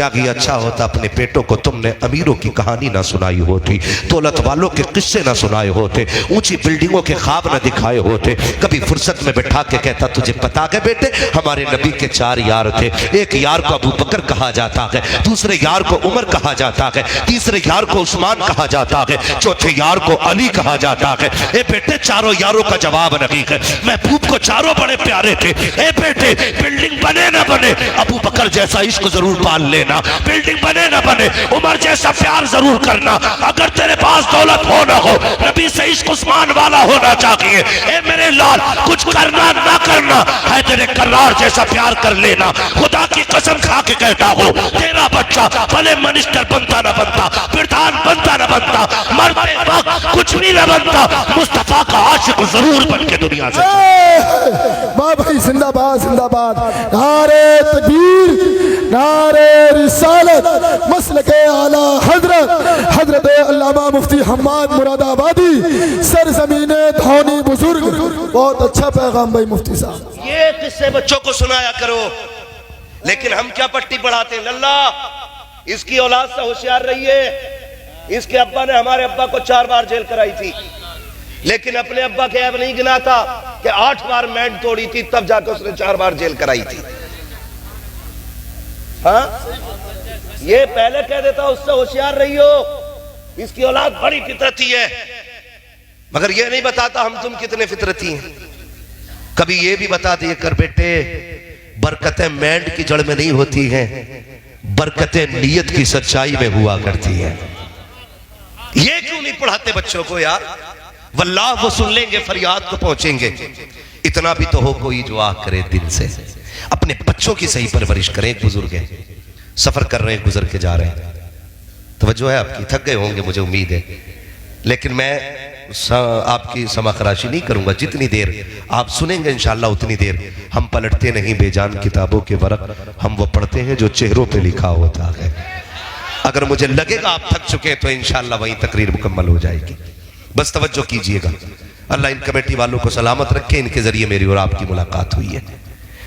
क्या ही अच्छा होता अपने बेटों को तुमने अमीरों की कहानी ना सुनाई होती, दौलत वालों के किस्से ना सुनाए होते, ऊंची बिल्डिंगों के ख्वाब ना दिखाए होते। कभी फुर्सत में बैठा के कहता तुझे पता है बेटे हमारे नबी के 4 यार थे, एक यार को अबू बकर कहा जाता है, दूसरे यार को उमर कहा जाता है, तीसरे यार को उस्मान कहा जाता है, चौथे यार को अली कहा जाता है। ए बेटे चारों यारों का जवाब नहीं है, महबूब को चारों बड़े प्यारे थे। ए बेटे बिल्डिंग बने ना बने अबू बकर जैसा इश्क जरूर पाल लेना, बिल्डिंग बने ना बने उमर जैसा प्यार जरूर करना। अगर तेरे पास दौलत हो ना हो नबी से इश्क उस्मान वाला होना चाहिए। ए मेरे लाल कुछ करना ना करना है तेरे करार जैसा प्यार कर लेना। खुदा की कसम खा के कहता हूँ तेरा बच्चा भले मिनिस्टर बनता ना बनता, प्रधान बनता ना बनता, मरते वक्त कुछ भी ना बनता, मुस्तफा का आशिक जरूर बन के दुनिया से। वाह भाई जिंदाबाद जिंदाबाद। नारे तकबीर, नारे रिसालत, मसलके आला हजरत हजरत अल्लामा मुफ्ती हम्माद मुरादाबादी सरजमीने धौनी बुजुर्ग। बहुत अच्छा पैगाम भाई मुफ्ती साहब। ये किस्से बच्चों को सुनाया करो, लेकिन हम क्या पट्टी पढ़ाते हैं। लल्ला इसकी औलाद से होशियार रहिए। इसके अब्बा ने हमारे अब्बा को 4 बार जेल कराई थी, लेकिन अपने अब्बा के ऐब नहीं गिना था कि 8 बार मैंड तोड़ी थी तब जाकर उसने 4 बार जेल कराई थी। हाँ ये पहले कह देता उससे होशियार रहियो, इसकी औलाद बड़ी फितरती है, मगर ये नहीं बताता हम तुम कितने फितरती हैं। कभी ये भी बता दिए कर बेटे बरकतें मैंड की जड़ में नहीं होती हैं, बरकतें नीयत की सच्चाई में हुआ करती है। ये क्यों नहीं पढ़ाते बच्चों को यार। वल्लाह वो सुन लेंगे फरियाद को पहुंचेंगे। इतना भी तो हो कोई जो आ करे दिल से। अपने बच्चों की सही परवरिश करें। एक बुजुर्ग है सफर कर रहे हैं, गुजर के जा रहे हैं, तवज्जो है आपकी, थक गए होंगे मुझे उम्मीद है, लेकिन मैं आपकी समाखराशी नहीं करूंगा। जितनी देर आप सुनेंगे इंशाल्लाह उतनी देर हम पलटते नहीं बेजान किताबों के वरक, हम वो पढ़ते हैं जो चेहरों पे लिखा होता है। अगर मुझे लगेगा आप थक चुके तो इंशाल्लाह वहीं तकरीर मुकम्मल हो जाएगी। बस तवज्जो कीजिएगा। अल्लाह इन कमेटी वालों को सलामत रखे, इनके जरिए मेरी और आपकी मुलाकात हुई है।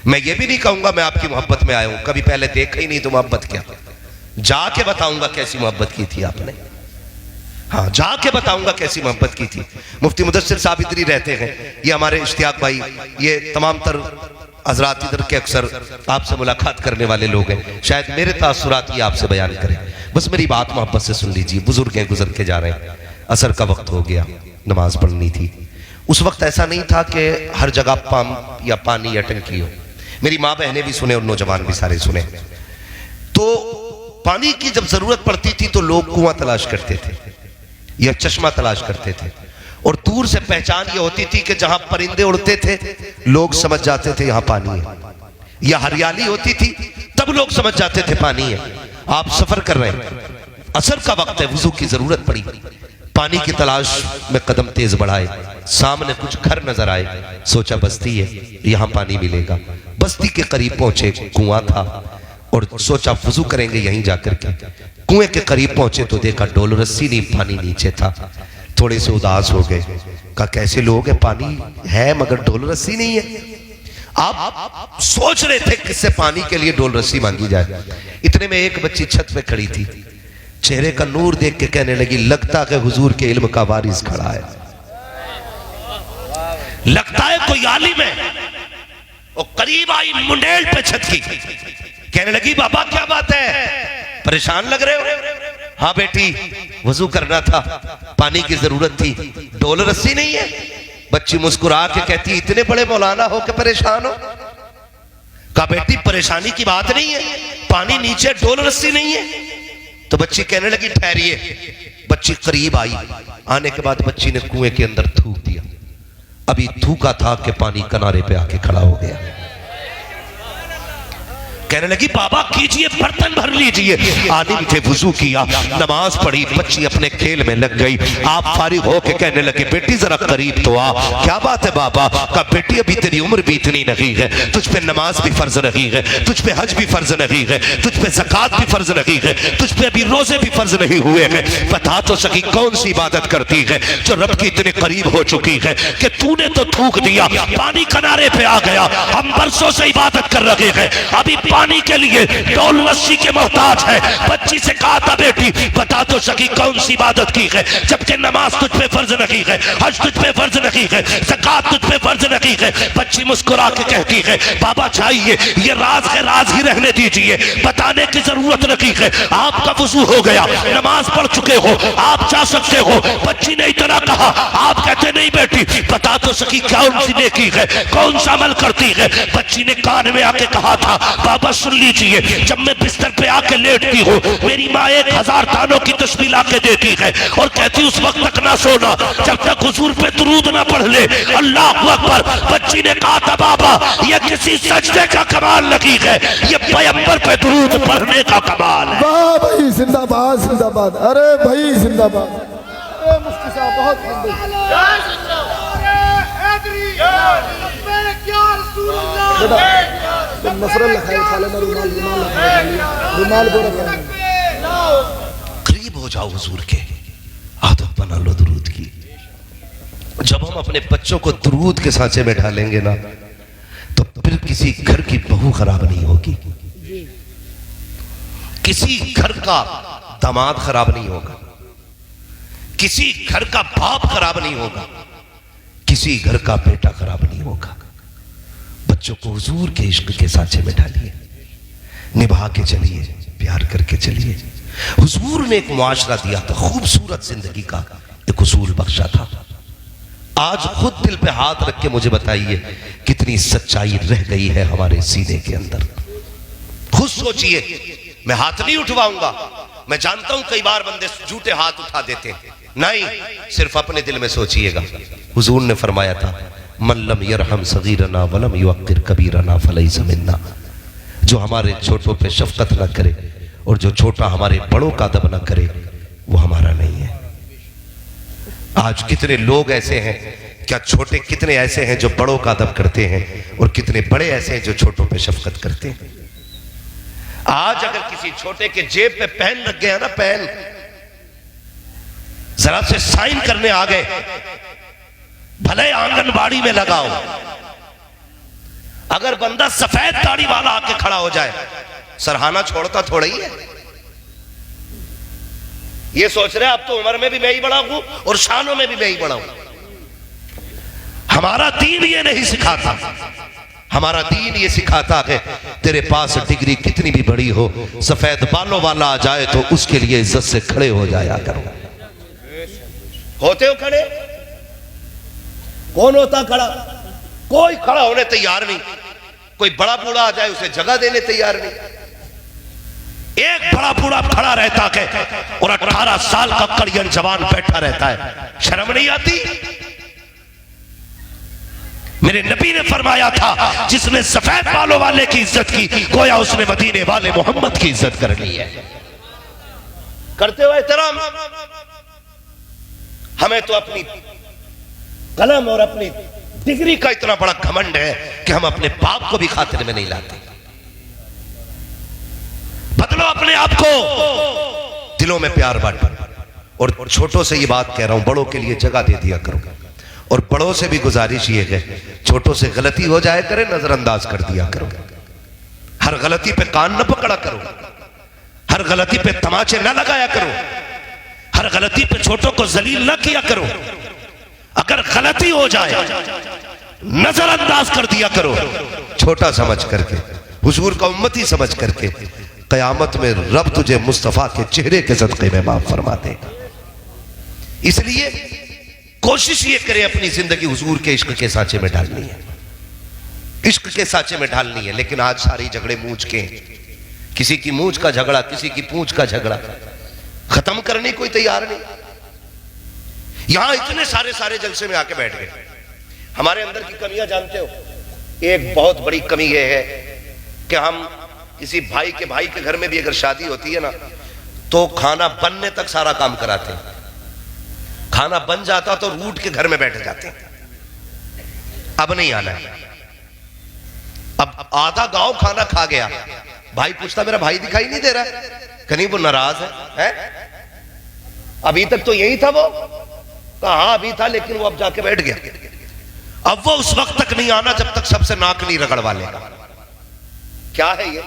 मैं ये भी नहीं कहूंगा मैं आपकी मोहब्बत में आया हूं, कभी पहले देखा ही नहीं तो मोहब्बत क्या, जाके बताऊंगा कैसी मोहब्बत की थी आपने। हाँ जाके बताऊंगा कैसी मोहब्बत की थी। मुफ्ती मुदस्सिर साहब इधर ही रहते हैं, ये हमारे इश्तियाक भाई, ये तमाम तर हजरात इधर के अक्सर आपसे मुलाकात करने वाले लोग हैं, शायद मेरे तासुरात ही आपसे बयान करें। बस मेरी बात मोहब्बत से सुन लीजिए। बुजुर्ग हैं गुजर के जा रहे हैं, असर का वक्त हो गया, नमाज पढ़नी थी। उस वक्त ऐसा नहीं था कि हर जगह पंप या पानी या टंकी हो। मेरी माँ बहनें भी सुने और नौजवान भी सारे सुने। तो पानी की जब जरूरत पड़ती थी तो लोग कुआं तलाश करते थे या चश्मा तलाश करते थे, और दूर से पहचान ये होती थी कि जहां परिंदे उड़ते थे लोग समझ जाते थे यहां पानी है, या हरियाली होती थी तब लोग समझ जाते थे पानी है। आप सफर कर रहे हैं, असर का वक्त है, वुजू की जरूरत पड़ी, पानी की तलाश में कदम तेज बढ़ाए, सामने कुछ घर नजर आए, सोचा बस्ती है यहां पानी मिलेगा। बस्ती के करीब पहुंचे, कुआं था, और सोचा वुजू करेंगे यहीं जाकर के। कुएं के करीब पहुंचे तो देखा डोल रस्सी नहीं, पानी नीचे था। थोड़े से उदास हो गए, कहा कैसे लोग हैं, पानी है मगर डोल रस्सी नहीं है। आप सोच रहे थे किससे पानी के लिए डोल रस्सी मांगी जाए। इतने में एक बच्ची छत पे खड़ी थी, चेहरे का नूर देख के कहने लगी लगता है हुजूर के इल्म का वारिस खड़ा है, लगता है कोई आलिम है। और करीब आई मुंडेल पे छत की, कहने लगी बाबा क्या बात है, परेशान लग रहे हो। हाँ बेटी वजू करना था, पानी की जरूरत थी, डोल रस्सी नहीं है। बच्ची मुस्कुरा के कहती इतने बड़े मौलाना हो के परेशान हो। कहा बेटी परेशानी की बात नहीं है, पानी नीचे डोल रस्सी नहीं है। तो बच्ची कहने लगी ठहरिए। बच्ची करीब आई, आने के बाद बच्ची ने कुएं के अंदर थूक दिया। अभी थूका था कि पानी किनारे पे आके खड़ा हो गया। कहने लगी बाबा कीजिए, बर्तन भर लीजिए। आदिम थे, वुजू किया, नमाज पढ़ी, बच्ची अपने खेल में लग गई। आप फारिग होके कहने लगे बेटी जरा करीब तो आ। क्या बात है बाबा? कहा बेटी अभी तेरी उम्र भी इतनी नहीं है, तुझ पे नमाज भी फर्ज नहीं है, तुझ पे हज भी फर्ज नहीं है, तुझ पे ज़कात भी फर्ज नहीं है, तुझ पे अभी रोजे भी फर्ज नहीं हुए हैं। बता तो सकी कौन सी इबादत करती है जो रब की इतने करीब हो चुकी है कि तूने तो थूक दिया, पानी किनारे पे आ गया, हम बरसों से इबादत कर रहे हैं, अभी पानी के लिए डोल रस्सी के मोहताज है। बच्ची से कहा था बेटी बता तो सकी कौन सी इबादत की है, जबकि नमाज तुझ पे फर्ज नहीं है, हज तुझ पे फर्ज नहीं है, ज़कात तुझ पे फर्ज नहीं है। बच्ची मुस्कुरा के कहती है बाबा चाहिए, ये राज है, राज ही रहने दीजिए, बताने की जरूरत नहीं है। आपका वुजू हो गया, नमाज पढ़ चुके हो, आप जा सकते हो। बच्ची ने इतना कहा, आप कहते नहीं बेटी बता तो सकी कौन सी नेकी है, कौन सा अमल करती है। बच्ची ने कान में आके कहा था बाबा सुन लीजिए, जब मैं बिस्तर पे आके लेटती हूँ मेरी माँ 1000 दानों की तस्बीह ला के देती है और कहती उस वक्त तक ना सोना जब तक हुजूर पे दुरूद ना पढ़ ले। अल्लाह अकबर। बच्ची ने कहा था बाबा ये किसी सजदे का कमाल नहीं है, ये पैगंबर पे दुरूद पढ़ने का कमाल है। वाह भाई जिंदाबाद जिंदाबाद। अरे भाई जिंदाबाद। अरे मुफ्ती साहब बहुत नफरत लखाए खाले में रुमाल रुमाल रुमाल को रखा। करीब हो जाओ हुजूर के, आदत बना लो दुरूद की। जब हम अपने बच्चों को दुरूद के सांचे में ढालेंगे ना तो फिर किसी घर की बहू खराब नहीं होगी, किसी घर का दामाद खराब नहीं होगा, किसी घर का बाप खराब नहीं होगा, किसी घर का बेटा खराब नहीं होगा। बच्चों को हुजूर के इश्क के सांचे में ढालिए, निभा के चलिए, प्यार करके चलिए। हुजूर ने एक मुआशरा दिया था, खूबसूरत जिंदगी का एक उसूल बख्शा था। आज खुद दिल पे हाथ रख के मुझे बताइए कितनी सच्चाई रह गई है हमारे सीने के अंदर। खुद सोचिए, मैं हाथ नहीं उठवाऊंगा, मैं जानता हूं कई बार बंदे झूठे हाथ उठा देते हैं, नहीं, सिर्फ अपने दिल में सोचिएगा। हुजूर ने फरमाया था मन लम यरहम सगीरना वलम युअक्किर कबीरना फलैसा मिन्ना, जो हमारे छोटों पे शफकत ना करे और जो छोटा हमारे बड़ों का अदब ना करे वो हमारा नहीं है। आज कितने लोग ऐसे हैं, क्या छोटे कितने ऐसे हैं जो बड़ों का अदब करते हैं और कितने बड़े ऐसे हैं जो छोटों पे शफकत करते हैं। आज अगर किसी छोटे के जेब पे पेन लग गया ना, पेन जरा से साइन करने आ गए, भले आंगनबाड़ी में लगाओ, अगर बंदा सफेद दाढ़ी वाला आके खड़ा हो जाए सरहाना छोड़ता थोड़ा ही है। ये सोच रहे अब तो उम्र में भी मैं ही बड़ा हूं और शानों में भी मैं ही बड़ा हूं। हमारा दीन ये नहीं सिखाता, हमारा दीन ये सिखाता है तेरे पास डिग्री कितनी भी बड़ी हो, सफेद बालों वाला आ जाए तो उसके लिए इज्जत से खड़े हो जाया करो। होते हो खड़े? कौन होता खड़ा? कोई खड़ा होने तैयार नहीं। कोई बड़ा बूढ़ा आ जाए उसे जगह देने तैयार नहीं। एक बड़ा बूढ़ा खड़ा रहता है और 18 साल का कड़ियन जवान बैठा रहता है, शर्म नहीं आती? मेरे नबी ने फरमाया था जिसने सफेद बालों वाले की इज्जत की गोया उसने मदीने वाले मोहम्मद की इज्जत कर ली है। करते हो एहतराम? हमें तो अपनी कलम और अपनी डिग्री का इतना बड़ा घमंड है कि हम अपने बाप को भी खातिर में नहीं लाते। बदलो अपने आप को, दिलों में प्यार बांटो। और छोटों से ये बात कह रहा हूं, बड़ों के लिए जगह दे दिया करो। और बड़ों से भी गुजारिश ये है, छोटों से गलती हो जाए करे नजरअंदाज कर दिया करो। हर गलती पे कान न पकड़ा करो, हर गलती पे तमाचे न लगाया करो, हर गलती पे छोटों को जलील न किया करो। अगर गलती हो जाए नजरअंदाज कर दिया करो, छोटा समझ करके, हुजूर का उम्मती समझ करके। कयामत में रब तुझे मुस्तफा के चेहरे के सदक़े में माफ फरमा दे। इसलिए कोशिश ये करे अपनी जिंदगी हुजूर के इश्क के सांचे में ढालनी है, इश्क के सांचे में ढालनी है। लेकिन आज सारी झगड़े मूंछ के, किसी की मूंछ का झगड़ा, किसी की पूंछ का झगड़ा, खत्म करने कोई तैयार नहीं। यहां इतने सारे जलसे में आके बैठ गए। हमारे अंदर की कमियां जानते हो? एक बहुत बड़ी कमी यह है कि हम किसी भाई के घर में भी अगर शादी होती है ना तो खाना बनने तक सारा काम कराते हैं। खाना बन जाता तो रूठ के घर में बैठ जाते हैं, अब नहीं आना है। अब आधा गांव खाना खा गया, भाई पूछता मेरा भाई दिखाई नहीं दे रहा है, कहीं वो नाराज है? अभी तक तो यही था, वो कहा हाँ अभी था, लेकिन वो अब जाके बैठ गया। अब वो उस वक्त तक नहीं आना जब तक सबसे नाक नहीं रगड़वा लेगा। क्या है ये?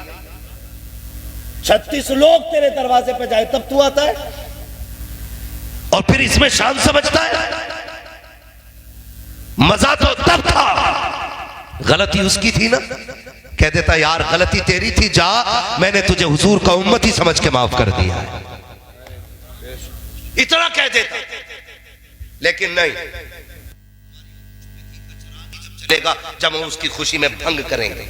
36 लोग तेरे दरवाजे पे जाए तब तू आता है, और फिर इसमें शान समझता है। मजा तो तब था, गलती उसकी थी ना, कह देता यार गलती तेरी थी, जा मैंने तुझे हुजूर का उम्मती समझ के माफ कर दिया है, इतना कह देता। लेकिन नहीं, चलेगा जब हम उसकी खुशी में भंग करेंगे।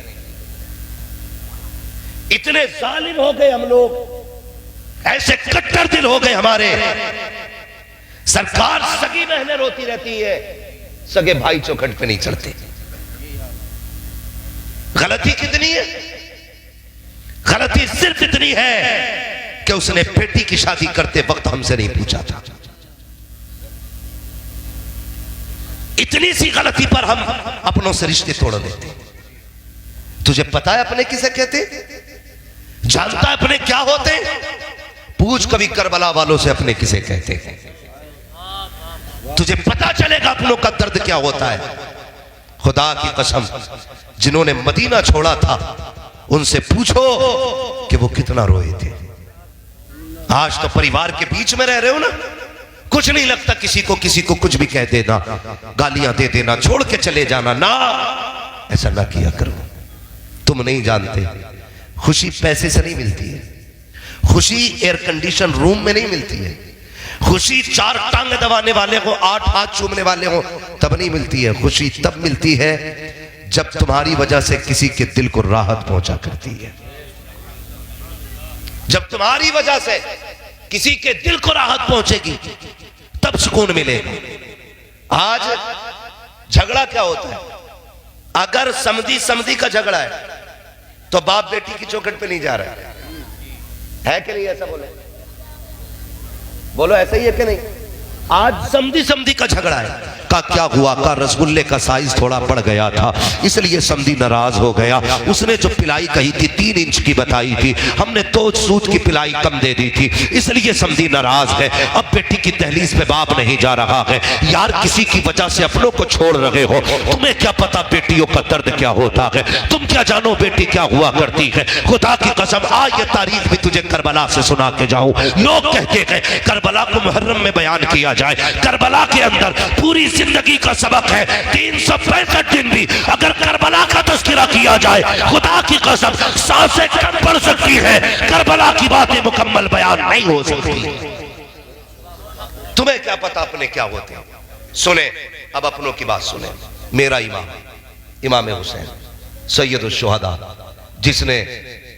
इतने जालिम हो गए हम लोग, ऐसे कट्टर दिल हो गए हमारे। सरकार सगी बहनें रोती रहती है, सगे भाई चौखट पे नहीं चढ़ते। गलती कितनी है? गलती सिर्फ इतनी है कि उसने बेटी की शादी करते वक्त हमसे नहीं पूछा था। इतनी सी गलती पर हम अपनों से रिश्ते तोड़ देते। तुझे पता है अपने किसे कहते? जानता है अपने क्या होते? पूछ कभी करबला वालों से अपने किसे कहते। तुझे पता चलेगा अपनों का दर्द क्या होता है। खुदा की कसम, जिन्होंने मदीना छोड़ा था उनसे पूछो कि वो कितना रोए थे। आज तो परिवार के बीच में रह रहे हो ना, कुछ नहीं लगता किसी को कुछ भी कह देना, गालियां दे देना, छोड़ के चले जाना। ना, ऐसा ना किया करो। तुम नहीं जानते, खुशी पैसे से नहीं मिलती है, खुशी एयर कंडीशन रूम में नहीं मिलती है, खुशी 4 टांग दबाने वाले को 8 हाथ चूमने वाले हो तब नहीं मिलती है। खुशी तब मिलती है जब तुम्हारी वजह से किसी के दिल को राहत पहुंचा करती है। जब तुम्हारी वजह से किसी के दिल को राहत पहुंचेगी तब सुकून मिलेगा। आज झगड़ा क्या होता है? अगर समधी का झगड़ा है तो बाप बेटी की चौखट पे नहीं जा रहा है कि नहीं? ऐसा बोलो ऐसा ही है कि नहीं? आज समधी का झगड़ा है। का क्या हुआ? का रसगुल्ले का साइज थोड़ा बढ़ गया था इसलिए समधी नाराज हो गया। उसने जो पिलाई कही थी 3 इंच की बताई थी, हमने 2 सूत की पिलाई कम दे दी थी इसलिए समधी नाराज है। अब बेटी की दहलीज पे बाप नहीं जा रहा है। यार किसी की वजह से अपनों को छोड़ रहे हो, तुम्हें क्या पता बेटियों का दर्द क्या होता है? तुम क्या जानो बेटी क्या हुआ करती है? खुदा की कसम, आज ये तारीख भी तुझे करबला से सुना के जाऊं। लोग कहते हैं करबला को मुहर्रम में बयान किया जाए। करबला के अंदर पूरी जिंदगी का सबक है। 365 दिन भी अगर करबला का तज़किरा किया जाए, खुदा की कसम सांसें कम पड़ सकती है, करबला की बातें मुकम्मल बयान नहीं हो सकती। तुम्हें क्या पता अपने क्या होते हैं? सुने, अब अपनों की बात सुने। मेरा इमाम हुसैन सैयदुल शुहदा, जिसने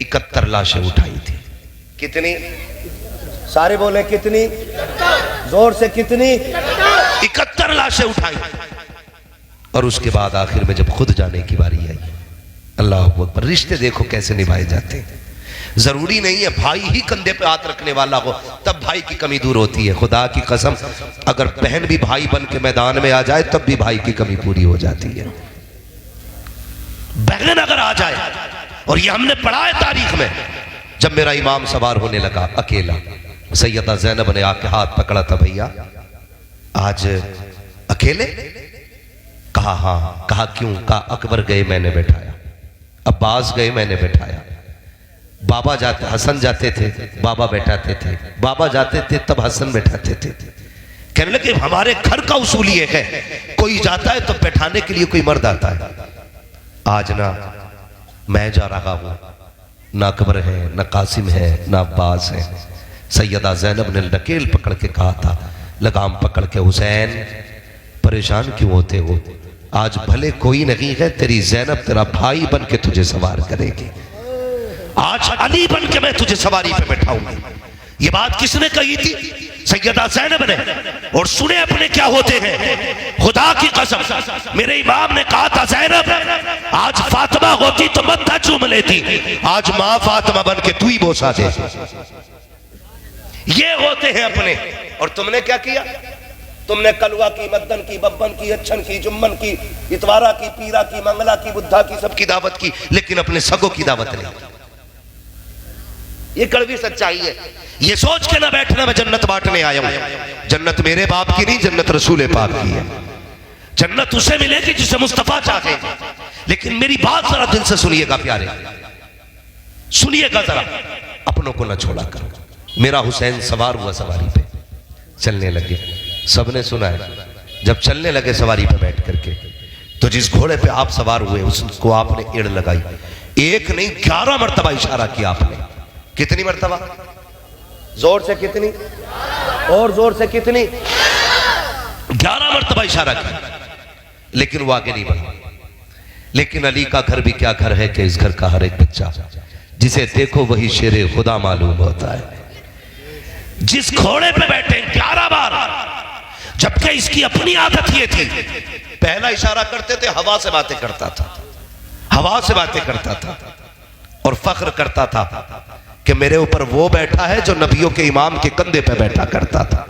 71 लाशें उठाई थी। कितनी? सारे बोले कितनी? जोर से कितनी? 71 लाशें उठाई। और उसके बाद आखिर में जब खुद जाने की बारी आई, अल्लाह अकबर, रिश्ते देखो कैसे निभाए जाते हैं। जरूरी नहीं है भाई ही कंधे पे हाथ रखने वाला हो तब भाई की कमी दूर होती है। खुदा की कसम, अगर बहन भी भाई बन के मैदान में आ जाए तब भी भाई की कमी पूरी हो जाती है। बहन अगर आ जाए, और ये हमने पढ़ा है तारीख में, जब मेरा इमाम सवार होने लगा अकेला, सैयदा ज़ैनब ने आके हाथ पकड़ा था, भैया आज अकेले? कहा हाँ। कहा क्यों? कहा अकबर गए मैंने बैठाया, अब्बास गए मैंने बैठाया, बाबा जाते हसन जाते थे बाबा बैठाते थे, बाबा जाते थे तब हसन बैठाते थे। कहने लगे हमारे घर का उसूल ये है, कोई जाता है तो बैठाने के लिए कोई मर्द आता है। आज ना मैं जा रहा हूं, ना अकबर है, ना कासिम है, ना अब्बास है। सैयदा ज़ैनब ने नकेल पकड़ के कहा था, लगाम पकड़ के, हुसैन परेशान क्यों होते हो? आज भले कोई नहीं है, तेरी ज़ैनब तेरा भाई बन के तुझे सवार करेगी। आज अली बन के मैं तुझे सवारी पे बैठाऊंगी। ये बात किसने कही थी? सैयदा ज़ैनब ने। और सुने अपने क्या होते हैं। खुदा की कसम, मेरे इमाम ने कहा था ज़ैनब आज फातिमा होती तो मत्था चूम लेती, आज माँ फातिमा बन के तू ही बोसा दे। ये होते हैं अपने। और तुमने क्या किया? तुमने कलवा की, मद्दन की, बब्बन की, अच्छन की, जुम्मन की, इतवारा की, पीरा की, मंगला की, बुद्धा की, सबकी दावत की, लेकिन अपने सगों की दावत नहीं। ये कड़वी सच्चाई है। ये सोच के ना बैठना मैं जन्नत बांटने आया हूं। जन्नत मेरे बाप की नहीं, जन्नत रसूल पाक की है। जन्नत उसे मिलेगी जिसे मुस्तफा चाहे। लेकिन मेरी बात जरा दिल से सुनिएगा प्यारे, सुनिएगा जरा। अपनों को न छोड़ा करो। मेरा हुसैन सवार हुआ सवारी पे, चलने लगे। सबने सुना है जब चलने लगे सवारी पे बैठ करके, तो जिस घोड़े पे आप सवार हुए उसको आपने एड़ लगाई। एक नहीं 11 मरतबा इशारा किया आपने। कितनी मरतबा? जोर से कितनी? और जोर से कितनी? 11 मरतबा इशारा किया, लेकिन वो आगे नहीं बढ़ा। लेकिन अली का घर भी क्या घर है कि इस घर का हर एक बच्चा जिसे देखो वही शेरे खुदा मालूम होता है। जिस घोड़े पे बैठे 11 बार, जबकि इसकी अपनी आदत ये थी, पहला इशारा करते थे हवा से बातें करता था, हवा से बातें करता था और फख्र करता था कि मेरे ऊपर वो बैठा है जो नबियों के इमाम के कंधे पे बैठा करता था।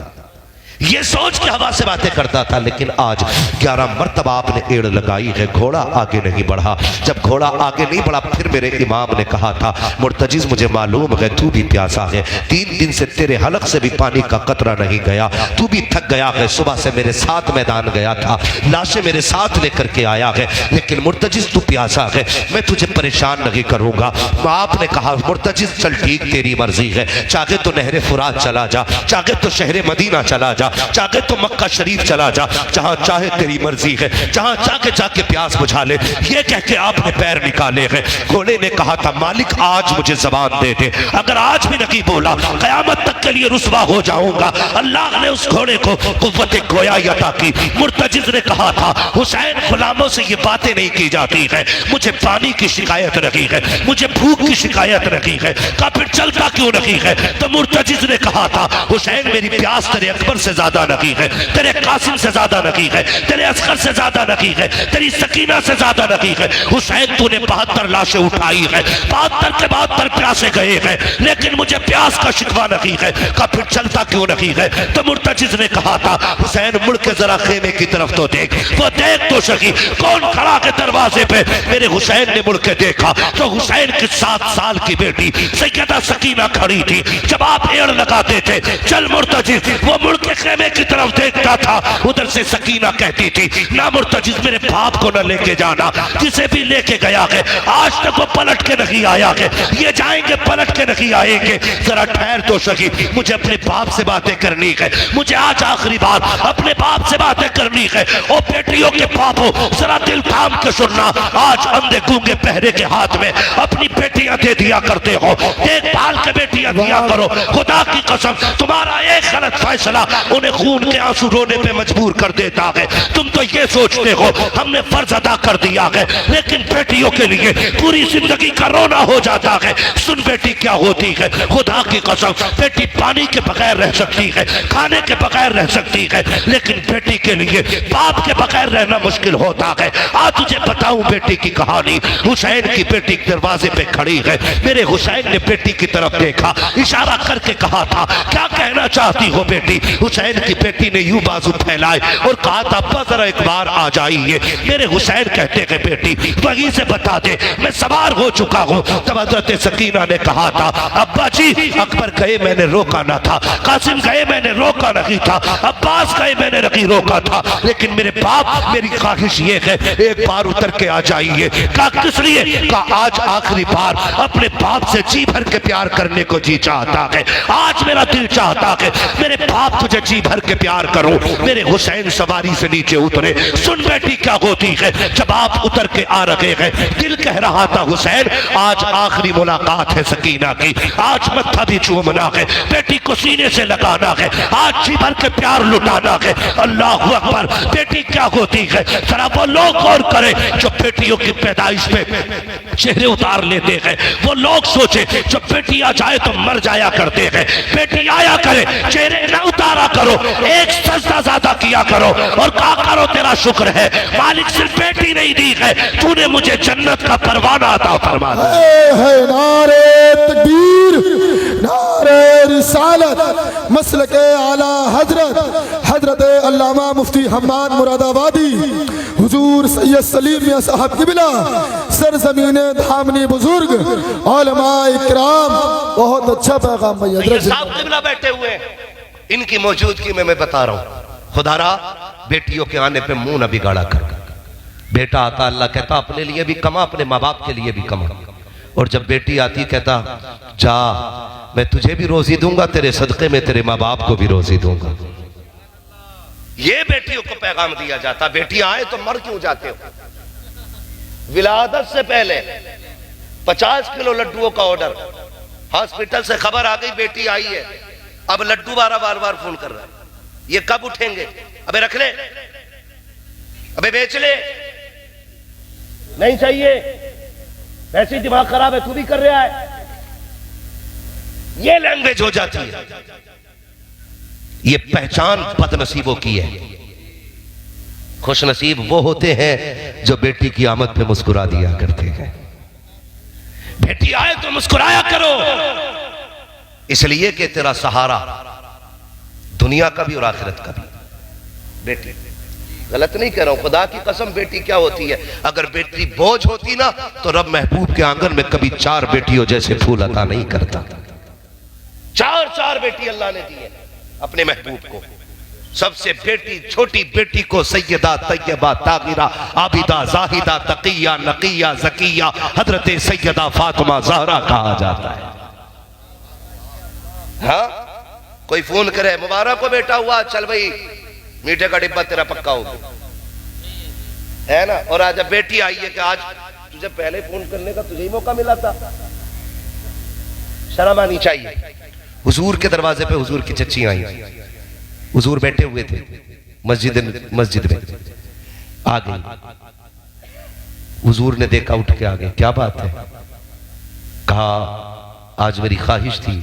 ये सोच के हवा से बातें करता था। लेकिन आज 11 मरतबा आपने एड़ लगाई है, घोड़ा आगे नहीं बढ़ा। जब घोड़ा आगे नहीं बढ़ा, फिर मेरे इमाम ने कहा था, मुर्तजिज मुझे मालूम है तू भी प्यासा है, 3 दिन से तेरे हलक से भी पानी का कतरा नहीं गया, तू भी थक गया है। सुबह से मेरे साथ मैदान गया था, लाशें मेरे साथ लेकर के आया है, लेकिन मुर्तजिज तू प्यासा है, मैं तुझे परेशान नहीं करूंगा। आपने कहा मुर्तजिज चल ठीक तेरी मर्जी है, चाहे तो नहरे फुरात चला जा, चाहे तो शहरे मदीना चला जा, चाहे तो मक्का शरीफ चला जा, जहां चाहे तेरी मर्जी है, जहां चाहे जाके प्यास बुझा ले। ये कह के आपने पैर निकाले हैं। घोड़े ने कहा था मालिक आज मुझे जबान दे दे, अगर आज भी नहीं बोला कयामत तक के लिए रुसवा हो जाऊंगा। अल्लाह ने उस घोड़े को कुव्वत गोयाई अता की। मुर्तजिज ने कहा था हुसैन गुलामों से ये बातें नहीं की जाती है, मुझे पानी की शिकायत रही है, मुझे भूख की शिकायत रही है, का फिर चलता क्यों नहीं है? तो मुर्तजिज ने कहा था हुसैन मेरी प्यास तेरे अकबर से ज्यादा नहीं है, तेरे कासिम से ज्यादा नहीं है, तेरे असगर से ज्यादा नहीं है, तेरी सकीना से ज्यादा नहीं है। हुसैन तूने 72 लाशें उठाई है, 72 के 72 प्यासे गए हैं, लेकिन मुझे प्यास का शिकवा नहीं है, का फिर चलता क्यों नहीं है? तो मुर्तजिज ने कहा था हुसैन मुड़ के जरा खेमे की तरफ तो देख, वो देख तो सही कौन खड़ा के दरवाजे पे। मेरे हुसैन ने मुड़ के देखा तो हुसैन की 7 साल की बेटी सैयदा सकीना खड़ी थी। जब आप एड़ लगाते थे चल मुर्तजिज, वो मुड़ के खेमे की तरफ देखता था, उधर से सकीना कहती थी ना मुर्तजिज मेरे बाप को न लेके जाना, जिसे भी लेके गया है आज तक वो पलट के नहीं आया है, ये जाएंगे पलट के नहीं आएंगे। जरा ठहर तो सही, मुझे अपने बाप से बातें करनी है, मुझे आज आखिरी बार अपने बाप से बातें करनी है। ओ बेटियों के बापों जरा दिल थाम के सुनना, आज अंधे गूंगे पहरे के हाथ में अपनी बेटियां दे दिया करते हो, देखभाल के बेटियां दिया करो। खुदा की कसम तुम्हारा एक गलत फैसला उन्हें खून के आंसू रोने पे मजबूर कर देता है। तुम तो ये सोचते हो हमने फर्ज अदा कर दिया है, लेकिन बेटियों के लिए पूरी जिंदगी का रोना हो जाता है। सुन बेटी क्या होती है, खुदा की कसम बेटी पानी के बगैर रह सकती है, खाने के बगैर रह सकती है, लेकिन बेटी के लिए बाप के बगैर रहना मुश्किल होता है। आज तुझे बताऊं बेटी की कहानी। हुसैन की बेटी दरवाजे पे खड़ी है, मेरे हुसैन ने बेटी की तरफ देखा, इशारा करके कहा था क्या कहना चाहती हो बेटी? हुसैन की बेटी ने यूं बाजू फैलाए और कहा था अब्बा जरा एक बार आ जाइए। मेरे हुसैन कहते हैं बेटी वहीं से बता दे मैं सवार हो चुका हूँ। तब हजरत सकीना ने कहा था अब्बा जी अकबर गए मैंने रोका ना था, कासिम गए मैंने रोका नहीं था, अब्बास गए मैंने नहीं रोका था, लेकिन मेरे बाप मेरी ख्वाहिश ये है एक बार उतर के आ जाइए। कहा किस लिए? कहा आज आखिरी बार अपने बाप से जी भर के प्यार करने को जी चाहता है, आज मेरा दिल चाहता है मेरे बाप तुझे जी भर के प्यार करो। मेरे हुसैन सवारी से नीचे उतरे। सुन बेटी क्या होती है, जब आप उतर के आ रहे हैं दिल कह रहा था हुसैन आज आखिरी मुलाकात है सकीना की, आज मत्था भी चूमना है, बेटी को सीने से लगाना है, आज जी भर के प्यार लुटाना है। अल्लाह अकबर। बेटी क्या होती है जरा वो लोग गौर करें जो बेटियों की पैदाइश पे चेहरे उतार लेते हैं, वो लोग सोचे जब बेटी आ जाए तो मर जाया करते हैं, बेटी आया करे चेहरे न उतारा करो, एक सजदा ज्यादा किया करो और कहा करो तेरा शुक्र है मालिक सिर्फ बेटी नहीं दी है, तूने मुझे जन्नत का परवाना अता फरमा दिया। नारे तकबीर, नारे रिसालत, मसलके आला हजरत हजरत अल्लामा मुफ्ती हम्मान मुरादाबादी हुजूर सैयद सलीम मियां साहब किबला सरजमीने धामनी बुजुर्ग उलमाए इकराम। बहुत अच्छा पैगाम भाई हजरत साहब किबला बैठे हुए हैं, इनकी मौजूदगी में मैं बता रहा हूं खुदारा बेटियों के आने पे मुंह न बिगाड़ा कर। बेटा आता अल्लाह कहता अपने लिए भी कमा, अपने माँ बाप के लिए भी कमा। और जब बेटी आती कहता जा मैं तुझे भी रोजी दूंगा, तेरे सदके में तेरे माँ बाप को भी रोजी दूंगा। ये बेटियों को पैगाम दिया जाता। बेटियां आए तो मर क्यों जाते हो? विलादत से पहले 50 किलो लड्डुओं का ऑर्डर, हॉस्पिटल से खबर आ गई बेटी आई है, अब लड्डू बार बार फोन कर रहा है, ये कब उठेंगे? अबे रख ले, अबे बेच ले, नहीं चाहिए, वैसे ही दिमाग खराब है, तू भी कर रहा है। ये लैंग्वेज हो जाती है। ये पहचान बदनसीबों की है। खुश नसीब वो होते हैं जो बेटी की आमद पे मुस्कुरा दिया करते हैं। बेटी आए तो मुस्कुराया करो, इसलिए कि तेरा सहारा दुनिया का भी और आखिरत का भी बेटी। गलत नहीं कह रहा हूं, खुदा की कसम बेटी क्या होती है। अगर बेटी बोझ होती ना तो रब महबूब के आंगन में कभी 4 बेटियों जैसे फूल अता नहीं करता। 4 बेटी अल्लाह ने दी है अपने महबूब को। सबसे बेटी छोटी बेटी को सैयदा तैयबा तागिरा आबिदा जाहिदा तकिया नकिया जकिया हजरत सैयदा फातिमा ज़हरा कहा जाता है। हाँ, कोई फोन करे मुबारक हो बेटा हुआ, चल भाई मीठे का डिब्बा तेरा पक्का हो गया, है ना। और आज बेटी आई है कि आज तुझे पहले फोन करने का तुझे ही मौका मिला था। शर्म आनी चाहिए। हुजूर के दरवाजे पे हुजूर की चच्ची आई, हुजूर बैठे हुए थे मस्जिद में, आ गई। हुजूर ने देखा, उठ के आ गए, क्या बात है? कहा आज मेरी ख्वाहिश थी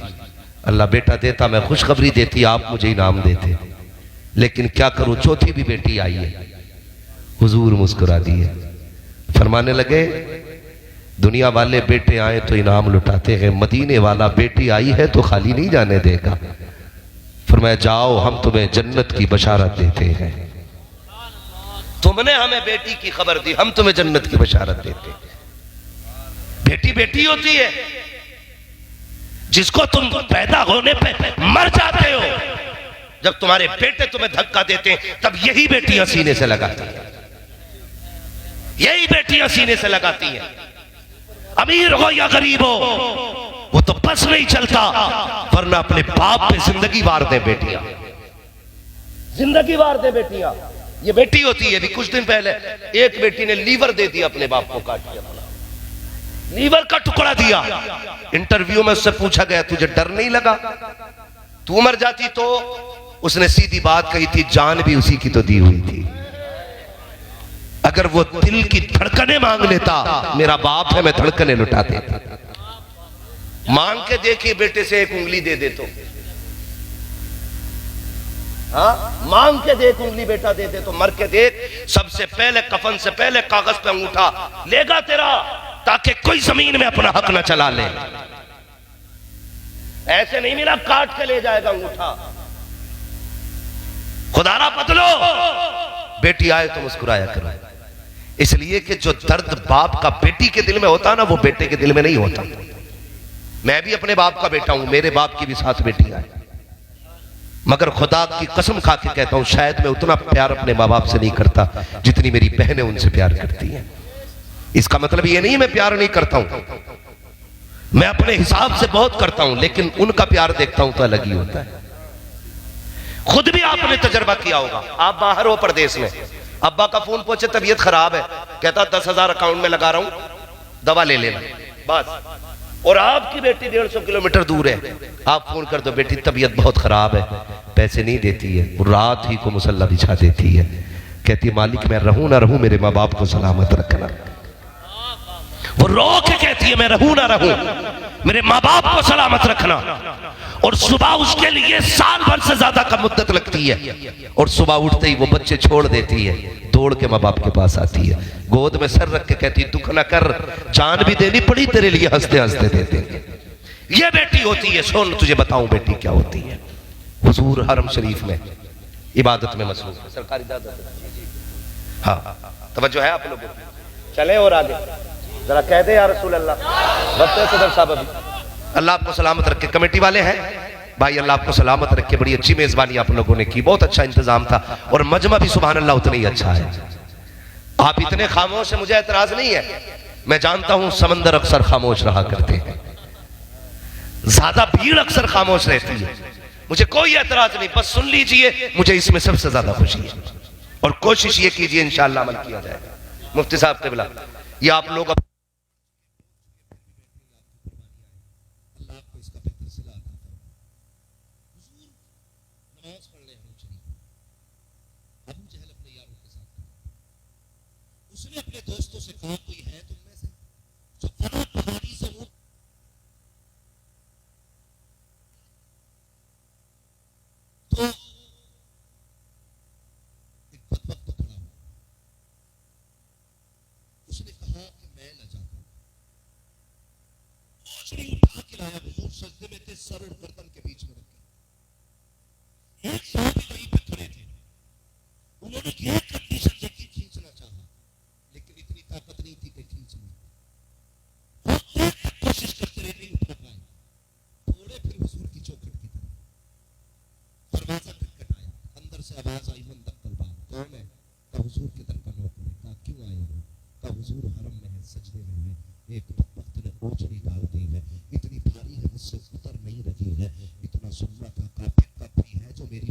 अल्लाह बेटा देता मैं खुशखबरी देती, आप मुझे इनाम देते, लेकिन क्या करूं चौथी भी बेटी आई है। हुजूर मुस्कुरा दिए, फरमाने लगे दुनिया वाले बेटे आए तो इनाम लुटाते हैं, मदीने वाला बेटी आई है तो खाली नहीं जाने देगा। फरमाया जाओ हम तुम्हें जन्नत की बशारत देते हैं। तुमने हमें बेटी की खबर दी, हम तुम्हें जन्नत की बशारत देते। बेटी बेटी होती है, जिसको तुम पैदा होने पे मर जाते हो, जब तुम्हारे बेटे तुम्हें धक्का देते हैं तब यही बेटियां सीने से लगाती हैं, यही बेटियां सीने से लगाती हैं। अमीर हो या गरीब हो वो तो बस नहीं चलता, वरना अपने बाप पे जिंदगी वार दे बेटियां, जिंदगी वार दे बेटियां। ये बेटी होती है। अभी कुछ दिन पहले एक बेटी ने लीवर दे दिया अपने बाप को, काट दिया, लीवर का टुकड़ा दिया। इंटरव्यू में उससे पूछा गया तुझे डर नहीं लगा तू मर जाती तो? उसने सीधी बात कही थी जान भी उसी की तो दी हुई थी। अगर वो दिल की धड़कने मांग लेता, मेरा बाप है मैं धड़कने लुटा देता। मांग के देखिए बेटे से एक उंगली दे दे तो, हाँ मांग के देख उंगली बेटा दे दे तो, मर के देख सबसे पहले कफन से पहले कागज पे अंगूठा लेगा तेरा, ताकि कोई जमीन में अपना हक न चला ले। ऐसे नहीं मिला काट के ले जाएगा अंगूठा। खुदारा बदलो, बेटी आए तो मुस्कुराया करो, इसलिए कि जो दर्द बाप का बेटी के दिल में होता ना वो बेटे के दिल में नहीं होता। मैं भी अपने बाप का बेटा हूं, मेरे बाप की भी 7 बेटियां हैं, मगर खुदा की कसम खा के कहता हूं शायद मैं उतना प्यार अपने माँ बाप से नहीं करता जितनी मेरी बहनें उनसे प्यार करती हैं। इसका मतलब ये नहीं मैं प्यार नहीं करता हूं, मैं अपने हिसाब से बहुत करता हूं, लेकिन उनका प्यार देखता हूं तो अलग ही होता है। खुद भी आपने तजर्बा किया होगा, आप बाहर हो प्रदेश में, अब्बा का फोन पहुंचे तबीयत खराब है, कहता 10,000 अकाउंट में लगा रहा हूं दवा ले लेना बस। और आपकी बेटी 150 किलोमीटर दूर है, आप फोन कर दो बेटी तबीयत बहुत खराब है, पैसे नहीं देती है, रात ही को मुसल्ला बिछा देती है, कहती मालिक मैं रहूं ना रहूं मेरे माँ बाप को सलामत रखना। वो रो के कहती है मैं रहूं ना रहूं मेरे माँ बाप को सलामत रखना। और सुबह उसके लिए साल भर से ज्यादा का मुद्दत लगती है, और सुबह उठते ही वो बच्चे छोड़ देती है, दौड़ के माँ बाप के पास आती है, गोद में सर रख के कहती दुख न कर, जान भी देनी पड़ी तेरे लिए हंसते हंसते दे देंगे। ये बेटी होती है। सुन तुझे बताऊं बेटी क्या होती है। हुजूर हरम शरीफ में इबादत में मसरूफ है, सरकारी इबादत। हाँ तवज्जो है आप लोगों की, चले और आगे जरा कह दे या रसूल अल्लाह। वक्त है सदर साहब, अभी अल्लाह आपको सलामत रखे। कमेटी वाले हैं भाई, अल्लाह आपको सलामत रखे। बड़ी अच्छी मेजबानी आप लोगों ने की, बहुत अच्छा इंतजाम था, और मजमा भी सुभान अल्लाह उतना ही अच्छा है। आप इतने खामोश हैं, मुझे एतराज नहीं है, मैं जानता हूं समंदर अक्सर खामोश रहा करते हैं, ज्यादा भीड़ अक्सर खामोश रहती है। मुझे कोई एतराज नहीं, बस सुन लीजिए, मुझे इसमें सबसे ज्यादा खुशी है। और कोशिश ये कीजिए इंशाअल्लाह अमल किया जाएगा। मुफ्ती साहब क़िबला, ये आप लोग उसने अपने दोस्तों से कहा, कोई है तुम में से जो पहाड़ी से वो तो एक बदबख्त खड़ा हुआ। उसने कहा कि मैं न जाता हूं। उठा के लाया, हुजूर सजदे में थे, सर और गर्दन के बीच में रखे। एक साहब वहीं पे खड़े थे, उन्होंने एक कंडीशन देखी, खींचना चाहा, लेकिन इतनी ताकत नहीं थी कि खींच ले। कोशिश करते रहे, नहीं उठा पाए। थोड़े फिर हुजूर की चौखट की तरफ, दरवाजा खटखटाया, अंदर से आवाज आई, मन दक्कल बाब, कौन है? कहा हुजूर के दर पर नौकर है। कहा क्यों आए हो? कहा हुजूर हरम में है, सजदे में है, एक बदबख्त ने ओछड़ी डाल दी है, इतनी भारी है, मुझसे उतर नहीं रही है, इतना सुनना था, काफी है जो मेरी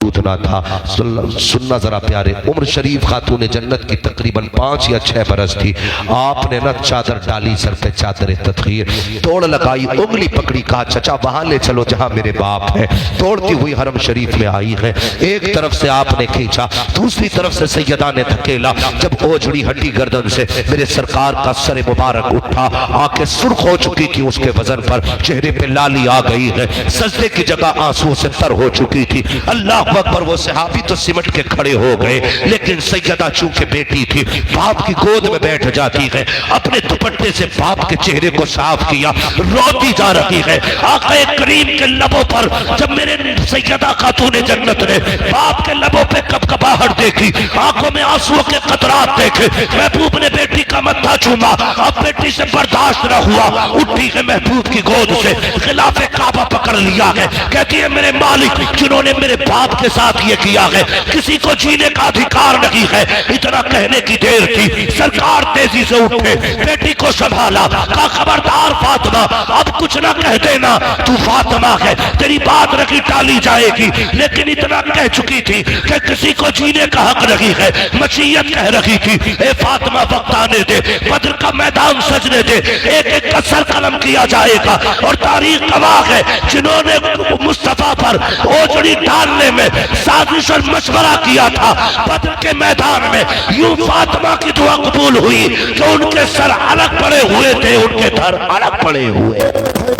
उतना था। सुनना जरा प्यारे, उम्र शरीफ खातून जन्नत की तकरीबन 5 या 6 बरस थी। आपने न चादर डाली सर पे, चादर तदखीर तोड़ लगाई, उंगली पकड़ी, कहा चचा वहां ले चलो जहां मेरे बाप है। तोड़ती हुई हरम शरीफ में आई है। एक तरफ से आपने खींचा, दूसरी तरफ से सैयदा ने धकेला। जब ओझड़ी हटी गर्दन से, मेरे सरकार का सर मुबारक उठा, आंखें सुर्ख हो चुकी थी उसके वजन पर, चेहरे पे लाली आ गई है, सजदे की जगह आंसुओं से तर हो चुकी थी। अल्लाह अकबर, वो सहाबी तो सिमट के खड़े हो गए, लेकिन सैयदा चूंकि बेटी थी, बाप की गोद में बैठ जाती है, अपने दुपट्टे से बाप के चेहरे को साफ किया, रोती जा रही है। आक़ा करीम के लबों पर जब मेरे सैयदा खातून जन्नत ने बाप के लबों पे कपकपाहट देखी, आंखों में आंसुओं के कतरात देखे, महबूब ने बेटी का मत्था चूमा। अब बेटी से बर्दाश्त न हुआ, उठी है महबूब की गोद से, खिलाफे काबा पकड़ लिया है। कहती है मेरे मालिक, जिन्होंने मेरे बाप के साथ ये किया है, किसी को जीने का अधिकार नहीं है। इतना कहने की देर थी, सरकार तेजी से उठे, बेटी को संभाला, कहा खबरदार फातिमा, अब कुछ ना कह देना, तू फातिमा है, तेरी बात नहीं टाली जाएगी। लेकिन इतना कह चुकी थी कि किसी को जीने का हक नहीं है। मशीयत कह रही थी, ए फातिमा वक्त आने दे, बद्र का मैदान सजने दे, एक एक का सर कलम किया जाएगा। और तारीख गवाह है, जिन्होंने मुस्तफा पर ओझड़ी डालने में साजिश और मशवरा किया था, बद्र के मैदान में यूं फातिमा की दुआ कबूल हुई कि उनके सर अलग पड़े हुए थे, उनके सर अलग पड़े हुए।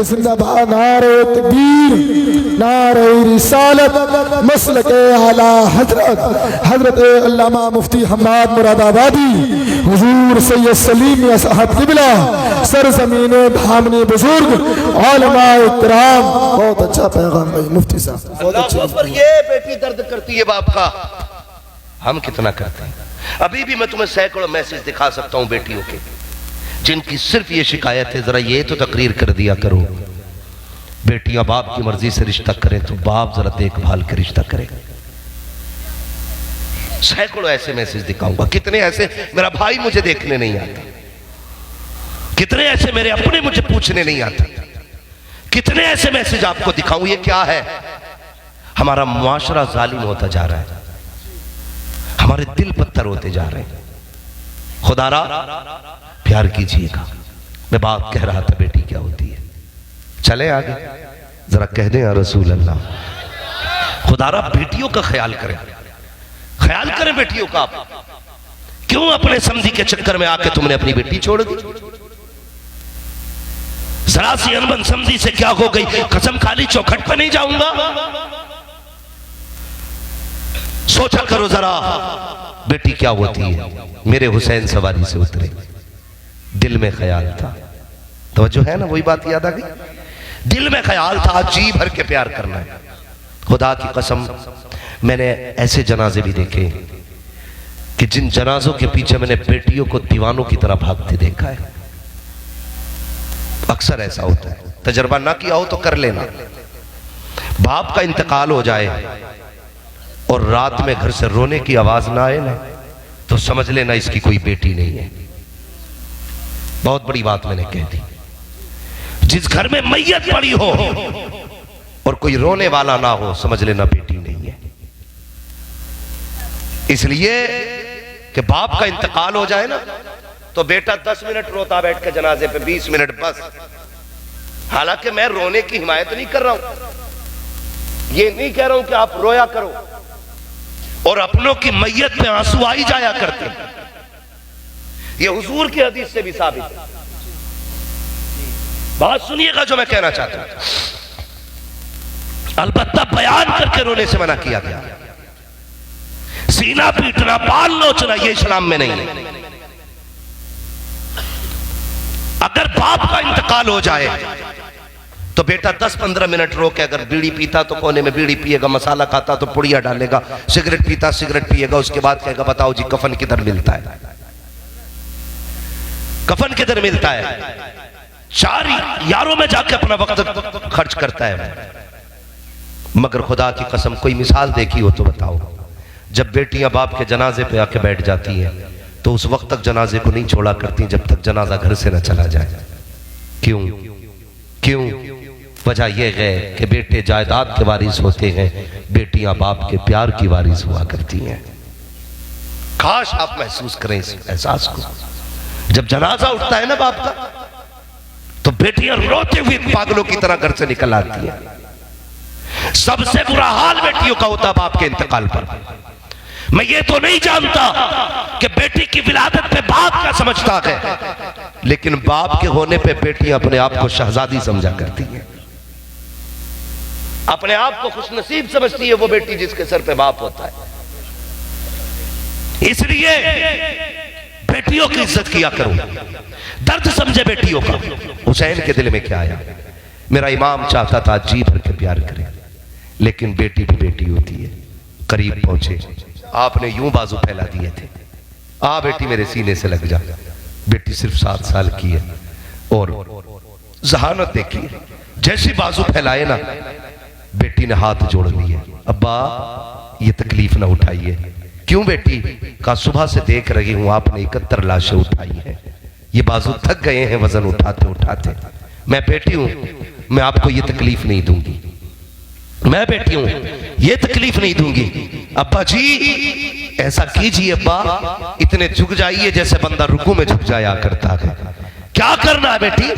जिंदाबाद नारे तकबीर, नारे रिसालत, मसलके आला हजरत हजरत अल्लामा मुफ्ती हम्माद मुरादाबादी, हुजूर सैयद सलीम या साहब क़िबला, सरज़मीने भामनी बुजुर्ग, उलमा इकराम। बहुत अच्छा पैगाम भाई मुफ्ती साहब, बहुत अच्छा। पर ये बेटी दर्द करती है बाप का, हम कितना करते हैं। अभी भी मैं तुम्हें सैकड़ों मैसेज दिखा सकता हूं बेटियों के, जिनकी सिर्फ ये शिकायत है, जरा ये तो तकरीर कर दिया करो, बेटियां बाप की मर्जी से रिश्ता करें तो बाप जरा देखभाल के रिश्ता करें। सैकड़ों ऐसे मैसेज दिखाऊंगा, कितने ऐसे मेरा भाई मुझे देखने नहीं आता, कितने ऐसे मेरे अपने मुझे पूछने नहीं आता, कितने ऐसे मैसेज आपको दिखाऊं। ये क्या है? हमारा मुआशरा जालिम होता जा रहा है, हमारे दिल पत्थर होते जा रहे हैं। खुदारा प्यार कीजिएगा। मैं बात कह रहा था बेटी क्या होती है, चले आगे जरा कह दें या रसूल अल्लाह। खुदारा बेटियों का ख्याल करें, ख्याल करें बेटियों का। आप क्यों अपने समझी के चक्कर में आके तुमने अपनी बेटी छोड़ दी? जरा सी अनबन समझी से क्या हो गई, कसम खाली चौखट पे नहीं जाऊंगा। सोचा करो जरा बेटी क्या होती है। मेरे हुसैन सवारी से उतरे, दिल में ख्याल था, तो जो है ना वही बात याद आ गई। दिल में ख्याल था जी भर के प्यार करना है। खुदा की कसम मैंने ऐसे जनाजे भी देखे कि जिन जनाजों के पीछे मैंने बेटियों को दीवानों की तरह भागते देखा है। अक्सर ऐसा होता है, तजर्बा ना किया हो तो कर लेना। बाप का इंतकाल हो जाए और रात में घर से रोने की आवाज ना आए ना, तो समझ लेना इसकी कोई बेटी नहीं है। बहुत बड़ी बात मैंने कह दी। जिस घर में मैयत पड़ी हो और कोई रोने वाला ना हो, समझ लेना बेटी नहीं है। इसलिए कि बाप का इंतकाल हो जाए ना तो बेटा 10 मिनट रोता बैठ के जनाजे पे, 20 मिनट बस। हालांकि मैं रोने की हिमायत नहीं कर रहा हूं, ये नहीं कह रहा हूं कि आप रोया करो, और अपनों की मैयत में आंसू आई जाया करते हैं। ये हुजूर की हदीस से भी साबित है। बात सुनिएगा जो मैं कहना चाहता हूं। अलबत्ता बयान करके रोने से मना किया गया। सीना पीटना, बाल नोचना, ये इस्लाम में नहीं है। अगर बाप का इंतकाल हो जाए तो बेटा 10-15 मिनट रो के, अगर बीड़ी पीता तो कोने में बीड़ी पिएगा, मसाला खाता तो पुड़िया डालेगा, सिगरेट पीता सिगरेट पिएगा, उसके बाद कहेगा बताओ जी कफन किधर मिलता है, कफन किधर मिलता है। 4 यारों में जाके अपना वक्त खर्च करता है। मगर खुदा की कसम कोई मिसाल देखी हो तो बताओ, जब बेटियां बाप के जनाजे पे आके बैठ जाती हैं तो उस वक्त तक जनाजे को नहीं छोड़ा करती जब तक जनाजा घर से न चला जाए। क्यों? क्यों? वजह यह है कि बेटे जायदाद के वारिस होते हैं, बेटियां बाप के प्यार की वारिस हुआ करती हैं। काश आप महसूस करें इस एहसास को। जब जनाजा उठता है ना बाप का, तो बेटियां रोते हुए पागलों की तरह घर से निकल आती हैं। सबसे बुरा हाल बेटियों का होता बाप के इंतकाल पर। मैं ये तो नहीं जानता कि बेटी की विलादत पे बाप क्या समझता है, लेकिन बाप के होने पे बेटियां अपने आप को शहजादी समझा करती हैं, अपने आप को खुशनसीब समझती है वो बेटी जिसके सर पे बाप होता है। इसलिए बेटियों की इज्जत किया करो, दर्द समझे बेटियों का। हुसैन के दिल में क्या आया? मेरा इमाम चाहता था जी भर के प्यार करे, लेकिन बेटी भी बेटी होती है। करीब पहुंचे, आपने यूं बाजू फैला दिए थे, आ बेटी मेरे सीने से लग जा। बेटी सिर्फ 7 साल की है और जहानत देखिए, जैसी बाजू फैलाए ना बेटी ने हाथ जोड़ लिए, अब्बा ये तकलीफ ना उठाइए। क्यों बेटी? कहा सुबह से देख रही हूं आपने 71 लाशें उठाई है, ये बाजू थक गए हैं वजन उठाते उठाते। मैं बेटी हूं, मैं आपको ये तकलीफ नहीं दूंगी, मैं बेटी हूं, ये तकलीफ नहीं दूंगी। अब्बा जी ऐसा कीजिए अब्बा, इतने झुक जाइए जैसे बंदा रुकू में झुक जाया करता है। क्या करना है बेटी?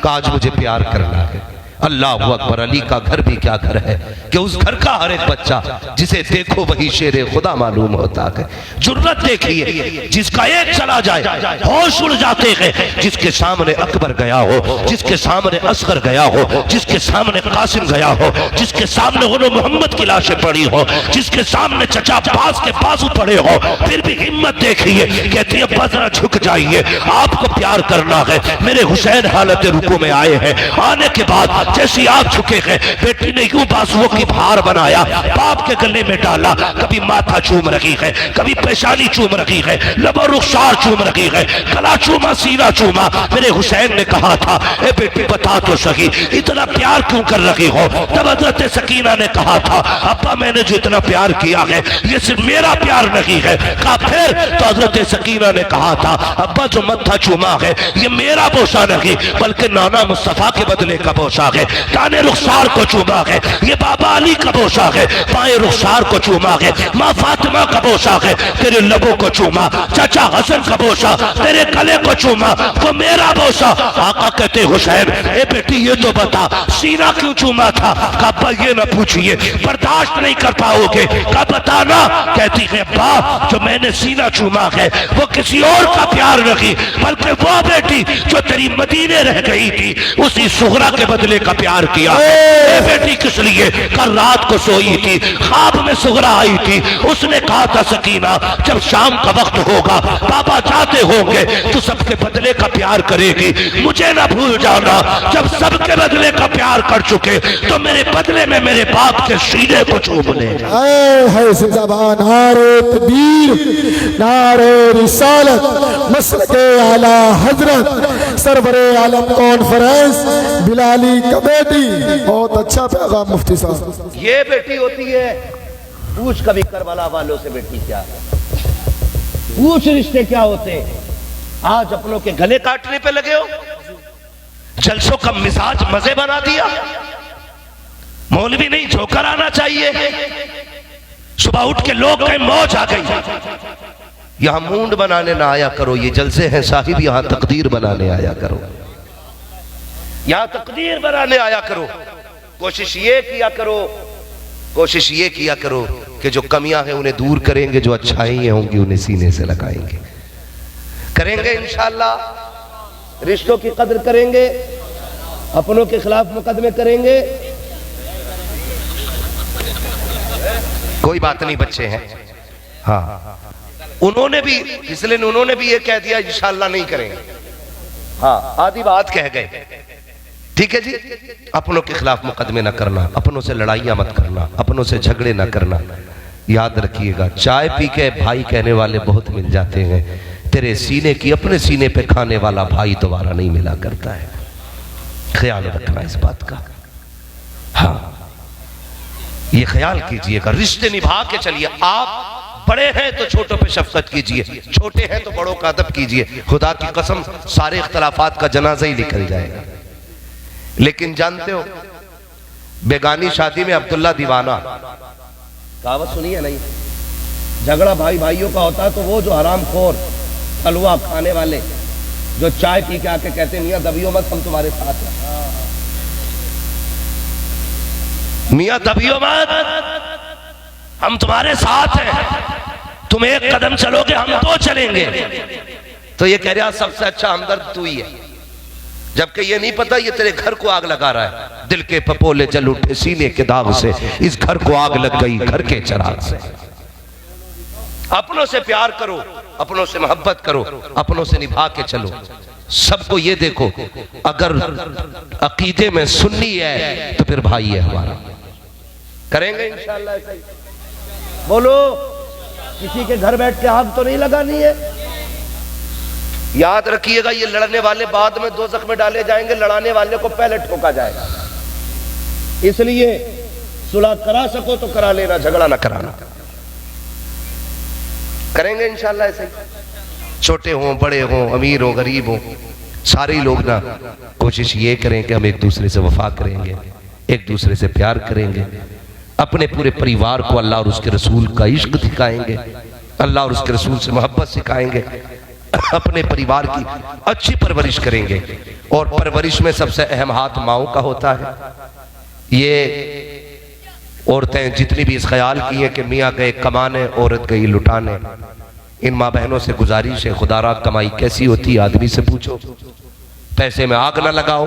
आज मुझे प्यार करना है। अल्लाह अकबर, अली का घर भी क्या घर है कि उस घर का हर एक बच्चा जिसे देखो वही शेरे खुदा मालूम होता है। जुर्रत देखिए, जिसका एक चला जाए होश उड़ जाते हैं। जिसके सामने अकबर गया हो, जिसके सामने असगर गया हो, जिसके सामने कासिम गया हो, जिसके सामने उन्होंने मोहम्मद की लाशें पड़ी हो, जिसके सामने चचा अब्बास के बाजू पड़े हो, फिर भी हिम्मत देखिए, कहती है बजरा झुक जाइए, आपको प्यार करना है। मेरे हुसैन हालत रुकू में आए हैं, आने के बाद जैसी आप झुके हैं, बेटी ने यूं बाजुओं की भार बनाया, बाप के गले में डाला, कभी माथा चूम रही है, कभी पेशानी चूम रही है, लबो रुखसार चूम रही है, गला चूमा, सीना चूमा। मेरे हुसैन ने कहा था ए बेटी बता तो सही इतना प्यार क्यों कर रही हो? तब हजरत सकीना ने कहा था अब्बा मैंने जो इतना प्यार किया है ये सिर्फ मेरा प्यार नहीं है। कहा फिर? तो हजरत सकीना ने कहा था अब्बा जो मत्था चूमा है ये मेरा बोसा नहीं बल्कि नाना मुस्तफा के बदले का बोसा है। दाने रुखसार को चूमा है ये बाबा अली का बोसा है, बाएं रुखसार को चूमा है माँ फातिमा का बोसा है, तेरे लबों को चूमा चाचा हसन का बोसा, तेरे गले को चूमा वो मेरा बोसा। आका कहते हुसैन ए बेटी ये तो बता सीना क्यों चूमा था? कहा ये ना पूछिए, बर्दाश्त नहीं कर पाओगे। कहा बताना। कहती है अब्बा जो मैंने सीना चूमा है वो किसी और का प्यार नहीं बल्कि वो बेटी जो तेरी मदीने रह गई थी उसी सुगरा के बदले का प्यार किया। ए बेटी किस लिए? कल रात को सोई थी, ख्वाब में सुगरा आई थी, उसने कहा था सकीना जब शाम का वक्त होगा बाबा जाते होंगे तो सबके बदले का प्यार करेगी, मुझे ना भूल जाना। जब सबके बदले का प्यार कर चुके तो मेरे बदले में मेरे बाप के सीने को चूम ले। है जिंदाबाद नारे तकबीर, नारे रिसालत, मसलके आला हजरत, सरवरे आलम कॉन्फ्रेंस, बिलाली कमेटी। बहुत अच्छा पैगाम मुफ्ती साहब। ये बेटी होती है, पूछ कभी करबला वालों से बेटी क्या है। पूछ रिश्ते क्या होते हैं। आज अपनों के गले काटने पे लगे हो, जलसों का मिजाज मजे बना दिया। मौलवी नहीं जोकर आना चाहिए। सुबह उठ के लोग कहीं मौज आ गई। यहां मूंड बनाने ना आया करो, ये जलसे हैं साहिब, यहां तकदीर बनाने आया करो, यहां तकदीर बनाने आया करो। कोशिश ये किया करो, कोशिश ये किया करो कि जो कमियां हैं उन्हें दूर करेंगे, जो अच्छाइयां होंगी उन्हें सीने से लगाएंगे। करेंगे इंशाअल्लाह। रिश्तों की कदर करेंगे, अपनों के खिलाफ मुकदमे करेंगे। कोई बात नहीं, बच्चे हैं। हाँ, उन्होंने भी, इसलिए उन्होंने भी ये कह दिया इंशाअल्लाह नहीं करेंगे। हाँ, आधी बात कह गए। ठीक है जी। अपनों के खिलाफ मुकदमे ना करना, अपनों से लड़ाइयां मत करना, अपनों से झगड़े ना करना। याद रखिएगा, चाय पी के भाई कहने वाले बहुत मिल जाते हैं, तेरे सीने की अपने सीने पे खाने वाला भाई दोबारा नहीं मिला करता है। ख्याल रखना इस बात का। हाँ, ये ख्याल कीजिएगा, रिश्ते निभा के चलिए। आप बड़े हैं तो छोटों पे शफकत कीजिए, छोटे हैं तो बड़ों का अदब कीजिए। खुदा की कसम सारे इख्तलाफात का जनाजा ही निकल जाएगा। लेकिन जानते हो, बेगानी शादी में अब्दुल्ला दीवाना, कहावत सुनी है नहीं? झगड़ा भाई भाइयों का होता है तो वो जो हरामखोर हलवा खाने वाले जो चाय पी के आके कहते मियां दबियो मत, हम तुम्हारे साथ हैं, मियां दबियो मत, हम तुम्हारे साथ हैं, तुम एक कदम चलोगे हम दो चलेंगे। तो ये कह रहा सबसे अच्छा हमदर्द तू ही है, जबकि ये नहीं पता ये तेरे घर को आग लगा रहा है। दिल के पपोले जल उठे सीने के दाग से, इस घर को आग लग गई घर के चराग से। अपनों से प्यार करो, अपनों से मोहब्बत करो, अपनों से निभा के चलो। सबको ये देखो, अगर अकीदे में सुन्नी है तो फिर भाई है हमारा। करेंगे इंशाअल्लाह ऐसा ही। बोलो, किसी के घर बैठ के आग तो नहीं लगानी है। याद रखिएगा, ये लड़ने वाले बाद में दोज़ख में डाले जाएंगे, लड़ाने वाले को पहले ठोका जाएगा। इसलिए सुलह करा सको तो करा लेना, झगड़ा ना कराना। करेंगे इंशाअल्लाह ऐसे ही। छोटे हों बड़े हों अमीर हों गरीब हों, सारे लोग ना कोशिश ये करें कि हम एक दूसरे से वफा करेंगे, एक दूसरे से प्यार करेंगे, अपने पूरे परिवार को अल्लाह और उसके रसूल का इश्क सिखाएंगे, अल्लाह और उसके रसूल से मोहब्बत सिखाएंगे, अपने परिवार की अच्छी परवरिश करेंगे। और परवरिश में सबसे अहम हाथ माओ का होता है। ये औरतें जितनी भी इस ख्याल की है कि मियाँ गए कमाने औरत गई लुटाने, इन माँ बहनों से गुजारिश है, खुदारा कमाई कैसी होती है आदमी से पूछो, पैसे में आग ना लगाओ।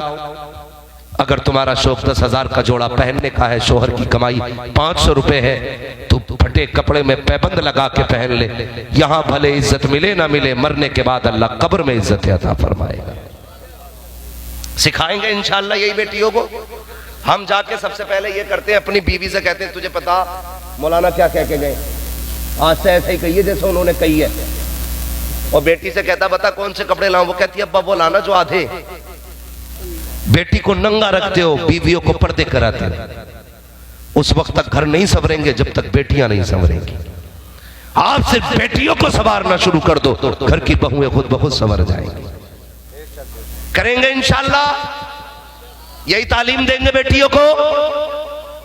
अगर तुम्हारा शौक 10,000 का जोड़ा पहनने का है, शोहर की कमाई 500 रुपए है, तो फटे कपड़े में पैबंद लगा के पहन ले। यहां भले इज्जत मिले ना मिले, मरने के बाद अल्लाह कब्र में इज्जत अता फरमाएगा। सिखाएंगे इंशाअल्लाह यही बेटियों को। हम जाके सबसे पहले ये करते हैं, अपनी बीवी से कहते हैं तुझे पता मौलाना क्या कह के गए, आज से ऐसे ही कहिए जैसे उन्होंने कही है। और बेटी से कहता बता कौन से कपड़े लाऊं, वो कहती है अब्बा वो लाना जो आधे। बेटी को नंगा रखते हो, बीवियों को पर्दे कराते हो। उस वक्त तक घर नहीं संवरेंगे जब तक बेटियां नहीं संवरेंगी। आप सिर्फ बेटियों को संवारना शुरू कर दो, घर की बहुएं खुद ब खुद संवर जाएंगी। करेंगे इंशाअल्लाह, यही तालीम देंगे बेटियों को।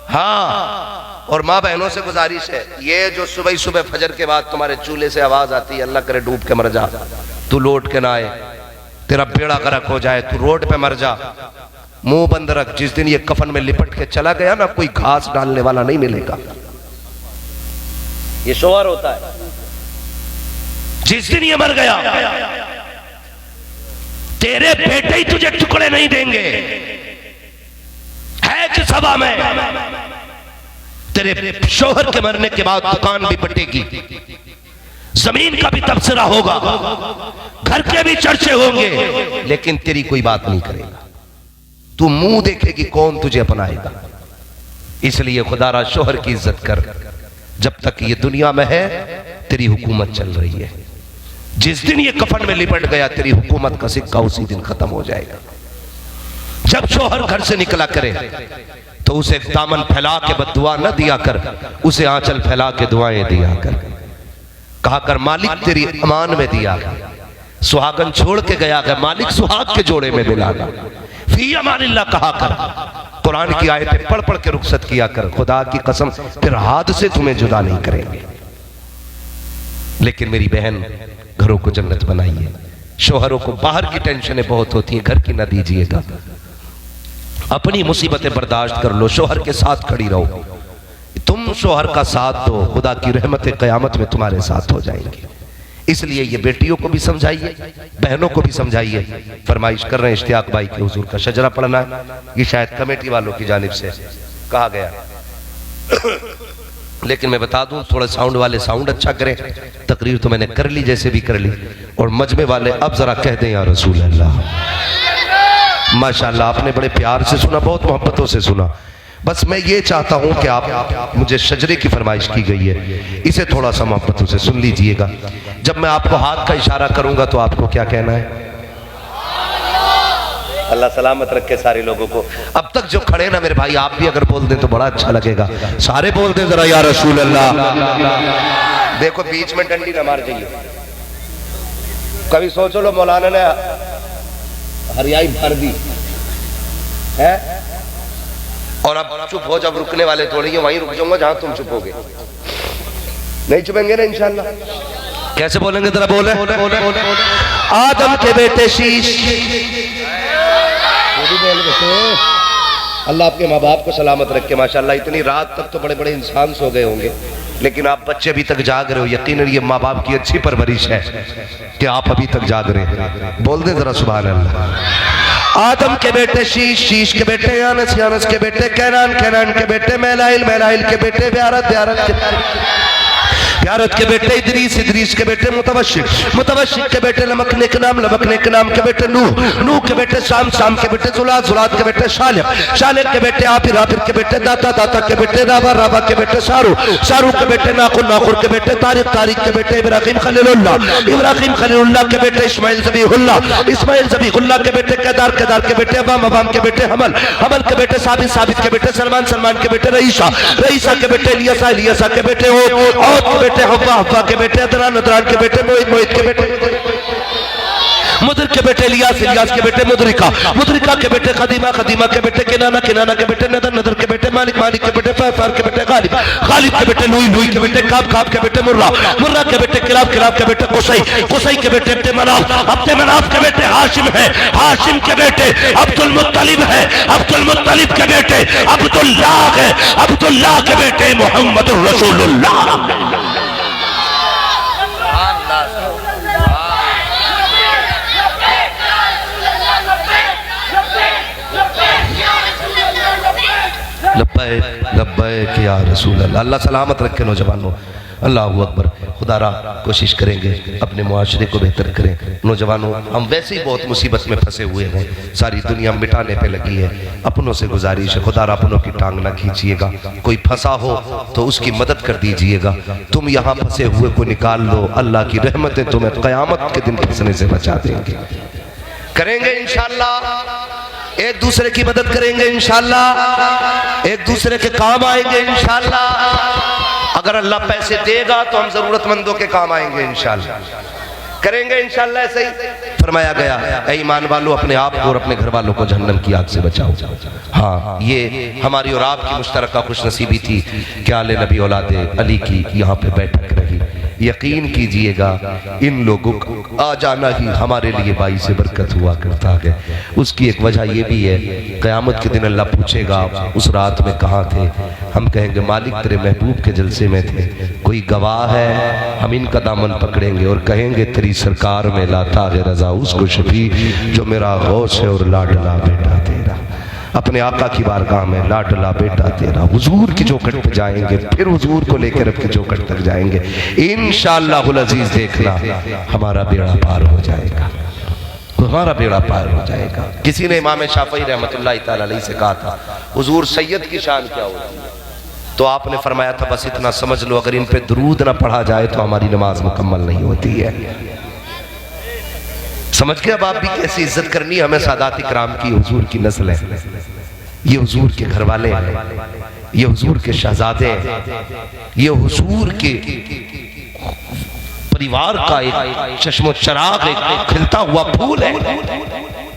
हाँ, और माँ बहनों से गुजारिश है, ये जो सुबह सुबह फजर के बाद तुम्हारे चूल्हे से आवाज आती है अल्लाह करे डूब के मर जा, तू लौट के ना आए, तेरा बेड़ा गर्क हो जाए, तू रोड पे मर जा, मुंह बंद रख। जिस दिन ये कफन में लिपट के चला गया ना, कोई घास डालने वाला नहीं मिलेगा। ये शोहर होता है। जिस दिन ये मर गया, तेरे बेटे ही तुझे टुकड़े नहीं देंगे। है कि सभा में तेरे शोहर के मरने के बाद दुकान भी बटेगी, जमीन का भी तबसरा होगा, घर के भी चर्चे होंगे, लेकिन तेरी कोई बात नहीं करेगा। तू मुंह देखेगी कौन तुझे अपनाएगा। इसलिए खुदारा शोहर की इज्जत कर। जब तक ये दुनिया में है तेरी हुकूमत चल रही है। जिस दिन ये कफन में लिपट गया, तेरी हुकूमत का सिक्का उसी दिन खत्म हो जाएगा। जब शोहर घर से निकला करे तो उसे दामन फैला के बद्दुआ न दिया कर, उसे आंचल फैला के दुआएं दिया कर। कहा कर मालिक तेरी अमान में दिया, सुहागन छोड़ के गया है, मालिक सुहाग के जोड़े में मिलागा। फी अमानिल्लाह कहा कर, कुरान की आयतें पढ़ पढ़ के रुखसत किया कर, खुदा की कसम फिर हाथ से तुम्हें जुदा नहीं करेंगे। लेकिन मेरी बहन, घरों को जन्नत बनाइए। शोहरों को बाहर की टेंशनें बहुत होती हैं, घर की ना दीजिएगा। अपनी मुसीबतें बर्दाश्त कर लो, शोहर के साथ खड़ी रहो। तुम शोहर का साथ दो, खुदा की रहमत क़यामत में तुम्हारे साथ हो जाएंगे। इसलिए ये बेटियों को भी समझाइए, बहनों को भी समझाइए। फरमाइश कर रहे हैं इश्तियाक भाई के हुजूर का शजरा पढ़ना है, ये शायद कमेटी वालों की जानिब से कहा गया। लेकिन मैं बता दूं, थोड़ा साउंड वाले साउंड अच्छा करें। तकरीर तो मैंने कर ली जैसे भी कर ली, और मजमे वाले अब जरा कह दें या रसूल अल्लाह। माशाल्लाह आपने बड़े प्यार से सुना, बहुत मोहब्बतों से सुना। बस मैं ये चाहता हूं कि आप, मुझे शजरे की फरमाइश की गई है, इसे थोड़ा सा मोहब्बतों से सुन लीजिएगा। जब मैं आपको हाथ का इशारा करूंगा तो आपको क्या कहना है? अल्लाह सलामत रखे सारे लोगों को। अब तक जो खड़े ना मेरे भाई, आप भी अगर बोल दें तो बड़ा अच्छा लगेगा। सारे बोल दें जरा या रसूल अल्लाह। देखो बीच में डंडी ना मार जाइए। कभी सोचो लो मौलाना ने हरियाई भर दी है और अब चुप हो, जब रुकने वाले थोड़ी है वहीं रुक जाऊंगा जहां तुम चुपोगे। नहीं चुपेंगे ना इंशाल्लाह। कैसे बोलेंगे जरा बोले। आदम के बेटे शीश, अल्लाह आपके माँ बाप को सलामत रखे। माशाल्लाह इतनी रात तक तो बड़े बड़े इंसान सो गए होंगे, लेकिन आप बच्चे अभी तक जाग रहे हो। यकीनन ये माँ बाप की अच्छी परवरिश है कि आप अभी तक जाग रहे हैं। बोल दें जरा सुभान अल्लाह। आदम के बेटे शीश, शीश के बेटे यानस, यानस के बेटे कैनान, कैनान के बेटे मैलाइल, मैलाइल के बेटे ब्यारत, ब्यारत के यारत के बेटे इदरीस, इदरीस के बेटे मुतवशिक, मुतवशिक के बेटे लमकने के नाम, लमकने के नाम के बेटे नूह, नूह के बेटे शाम, शाम के बेटे जुलाद, जुलाद के बेटे शालिक, शालिक के बेटे आफिर, आफिर के बेटे दाता, दाता के बेटे राबा, राबा के बेटे शारू, शारू के बेटे नाखुर, नाखुर के बेटे तारिक, तारिक के बेटे इब्राहिम खलीलुल्लाह, इब्राहिम खलीलुल्लाह के बेटे इस्माइल ज़बीहुल्लाह, इस्माइल ज़बीहुल्लाह के बेटे केदार, केदार के बेटे अबाम, अबाम के बेटे हमल, हमल के बेटे साबित, साबित के बेटे सलमान, सलमान के बेटे रईसा, रईसा के बेटे इलियासा, इलियासा के बेटे औद के बेटे हव्वा, हव्वा के बेटे अदरान, अदरान के बेटे मोहित, मोहित के बेटे मुदर के बेटे इलियास, इलियास के बेटे मुदरिका, मुदरिका के बेटे खदीमा, खदीमा के बेटे किनाना, किनाना के बेटे नदर, नदर के बेटे मालिक, मालिक के बेटे फैफार के बेटे गालिब, गालिब के बेटे लुई, लुई के बेटे काब, काब के बेटे मुर्रा, मुर्रा के बेटे किलाब, किलाब के बेटे कुसई, कुसई के बेटे अब्दे मनाफ, अब्दे मनाफ के बेटे हाशिम है, हाशिम के बेटे अब्दुल मुत्तलिब है, अब्दुल मुत्तलिब के बेटे अब्दुल्लाह है, अब्दुल्लाह के बेटे मोहम्मद रसूलुल्लाह। लब्बैक लब्बैक या रसूल अल्लाह। अल्लाह सलामत रखे नौजवानों। अल्लाहू अकबर। खुदारा कोशिश करेंगे अपने मुआशरे को बेहतर करें। नौजवानों हम वैसे ही बहुत मुसीबत में फंसे हुए हैं, सारी दुनिया मिटाने पे लगी है। अपनों से गुजारिश है, खुदारा अपनों की टांग ना खींचिएगा। कोई फंसा हो तो उसकी मदद कर दीजिएगा। तुम यहाँ फंसे हुए को निकाल लो, अल्लाह की रहमतें तुम्हें क़यामत के दिन फंसने से बचा देंगे। करेंगे इंशाअल्लाह, एक दूसरे की मदद करेंगे इंशाअल्लाह, एक दूसरे के काम आएंगे इंशाअल्लाह। अगर अल्लाह पैसे देगा तो हम जरूरतमंदों के काम आएंगे इंशाअल्लाह। करेंगे इंशाअल्लाह। ऐसे ही फरमाया गया, ऐ ईमान वालों अपने आप को और अपने घर वालों को जहन्नम की आग से बचाओ। हाँ, ये हमारी और आपकी मुश्तरका खुशनसीबी थी कि आले नबी औलादे अली की यहाँ पे बैठक रही। यकीन कीजिएगा इन लोगों को आ जाना ही हमारे लिए बाईस बरकत हुआ करता है। उसकी एक वजह यह भी है, क़यामत के दिन अल्लाह पूछेगा उस रात में कहाँ थे? हम कहेंगे मालिक तेरे महबूब के जलसे में थे। कोई गवाह है? हम इनका दामन पकड़ेंगे और कहेंगे तेरी सरकार में लाता है रजा उसको शफी जो मेरा गौस है और लाडला बेटा तेरा। अपने आका की बारगाह में लाडला बेटा तेरा, हुजूर की चौखट पे जाएंगे, फिर हुजूर को लेकर अपनी चौखट तक जाएंगे इंशाअल्लाहुल अजीज। देखना हमारा बेड़ा पार हो जाएगा, हमारा बेड़ा पार हो जाएगा। किसी ने इमाम शाफई रहमतुल्लाह तआला अलैहि से कहा था हुजूर सैयद की शान क्या होती है? तो आपने फरमाया था बस इतना समझ लो, अगर इन पे दुरूद ना पढ़ा जाए तो हमारी नमाज मुकम्मल नहीं होती है। समझ के अब आप भी कैसी इज्जत करनी है हमें सादात इकराम की। हुजूर की नस्ल है, ये हुजूर के घर वाले हैं, ये हुजूर के शहजादे हैं, ये हुजूर के परिवार का एक चश्मो चराग, एक खिलता हुआ फूल है।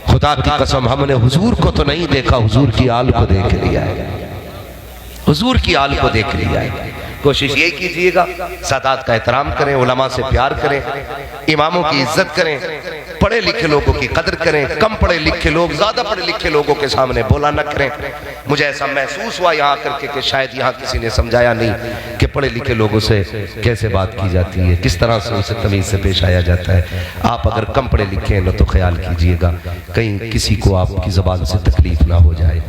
खुदा की कसम हमने हुजूर को तो नहीं देखा, हुजूर की आल को देख लिया है, हुजूर की आल को देख लिया है। कोशिश यही कीजिएगा सादात का एहतराम करें, उलमा से प्यार करें, इमामों की इज्जत करें, पढ़े लिखे लोगों की कदर करें। कम पढ़े लिखे लोग ज्यादा पढ़े लिखे लोगों के सामने बोला न करें। मुझे ऐसा महसूस हुआ यहाँ करके कि शायद यहाँ किसी ने समझाया नहीं कि पढ़े लिखे लोगों से कैसे बात की जाती है, किस तरह से उनसे तमीज से पेश आया जाता है। आप अगर कम पढ़े लिखे हैं न तो ख्याल कीजिएगा कहीं किसी को आपकी जबान से तकलीफ ना हो जाए।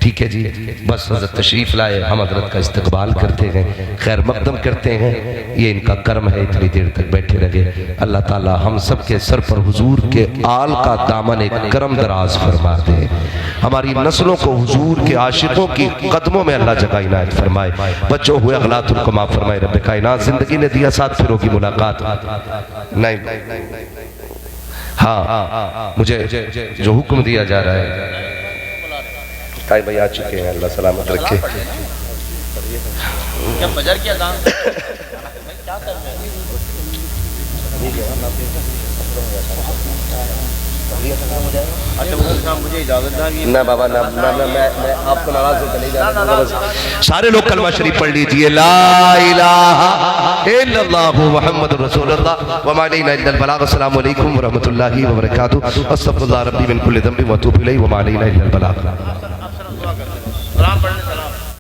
ठीक है जी, बस हजरत तशरीफ लाए, हम हजरत का इस्तकबाल करते हैं, खैर मकदम करते हैं। ये इनका कर्म है, इतनी देर तक बैठे रहे। अल्लाह ताला हम सब के सर पर हुजूर के आल का दामन एक करम दराज फरमा दे। हमारी नस्लों को हुजूर के आशिकों की कदमों में अल्लाह जगह इनायत फरमाए। बच्चों हुए अगलातुल को माफ फरमाए रब्बे कायनात। जिंदगी ने दिया साथ फिर होगी मुलाकात नहीं। हाँ, मुझे जो हुक्म दिया जा रहा है ताई भाई आ चुके हैं, अल्लाह सलामत रखे। क्या फजर क्या काम क्या कर रहे हैं? मुझे इजाजत ना बाबा ना ना ना मैं आपको नाराज होकर नहीं जाना। सारे लोग कलमा शरीफ पढ़ लीजिए, ला इलाहा इल्लल्लाहु मुहम्मदुर रसूलुल्लाह व मा अलैना इल्लल बलाग। अस्सलामु अलैकुम व रहमतुल्लाहि व बरकातुहू। अस्तगफिरुल्लाह रब्बी मिन कुल्ली ज़ंबि व अतूबु इलैहि व मा अलैना इल्लल बलाग। पढ़ने